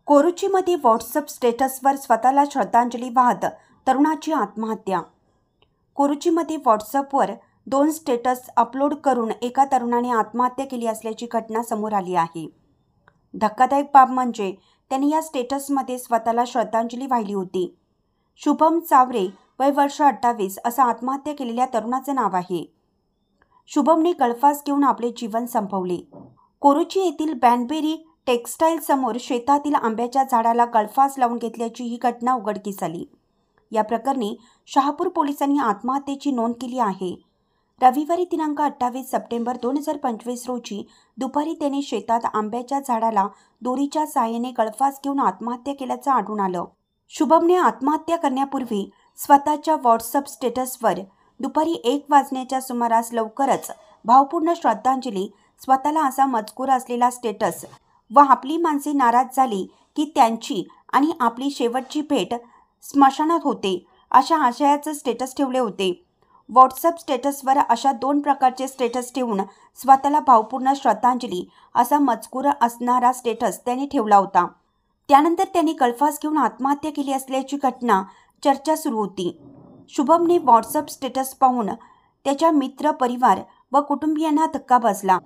कोरुचीमध्ये WhatsApp स्टेटसवर स्वतःला श्रद्धांजली वाहत तरुणाची आत्महत्या। कोरुचीमध्ये व्हॉट्सअपवर 2 स्टेटस अपलोड करून एका तरुणाने आत्महत्या केली असल्याची घटना समोर आली आहे। धक्कादायक बाब म्हणजे त्याने या स्टेटसमध्ये स्वतःला श्रद्धांजली वाहिली होती। शुभम चावरे, वय वर्ष 28 असं आत्महत्या केलेल्या तरुणाचं नाव आहे। शुभमने गळफास घेऊन आपले जीवन संपवले। कोरुची येथील बॅनबेरी टेक्सटाईल समोर शेतातील आंब्याच्या झाडाला गळफास लावून घेतल्याची ही घटना उघडकीस आली। या प्रकरणी शहापूर पोलिसांनी आत्महत्येची नोंद केली आहे। रविवारी दिनांक 28 सप्टेंबर 2025 रोजी दुपारी त्याने शेतात आंब्याच्या झाडाला दोरीच्या साहाय्याने गळफास घेऊन आत्महत्या केल्याचं आढळून आलं। शुभमने आत्महत्या करण्यापूर्वी स्वतःच्या व्हॉट्सअप स्टेटसवर दुपारी 1 वाजण्याच्या सुमारास लवकरच भावपूर्ण श्रद्धांजली, स्वतःला असा मजकूर असलेला स्टेटस व आपली माणसे नाराज झाली की त्यांची आणि आपली शेवटची भेट स्मशानात होते अशा आशयाचं स्टेटस ठेवले होते। व्हॉट्सअप स्टेटसवर अशा 2 प्रकारचे स्टेटस ठेवून स्वतःला भावपूर्ण श्रद्धांजली असा मजकूर असणारा स्टेटस त्याने ठेवला होता। त्यानंतर त्यांनी गळफास घेऊन आत्महत्या केली असल्याची घटना चर्चा सुरू होती। शुभमने व्हॉट्सअप स्टेटस पाहून त्याच्या मित्र, परिवार व कुटुंबियांना धक्का बसला।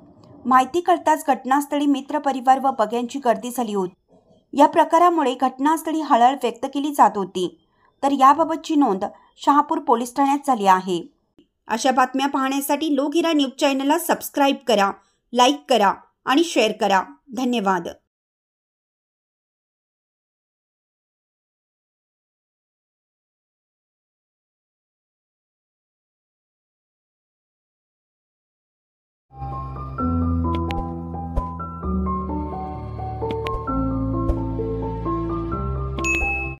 माहिती कळताच घटनास्थळी मित्र, परिवार व बघ्यांची गर्दी झाली होती। या प्रकारामुळे घटनास्थळी हळहळ व्यक्त केली जात होती। तर याबाबतची नोंद शहापूर पोलीस ठाण्यात झाली आहे। अशा बातम्या पाहण्यासाठी लोकहिरा न्यूज चॅनलला सबस्क्राईब करा, लाईक करा आणि शेअर करा। धन्यवाद।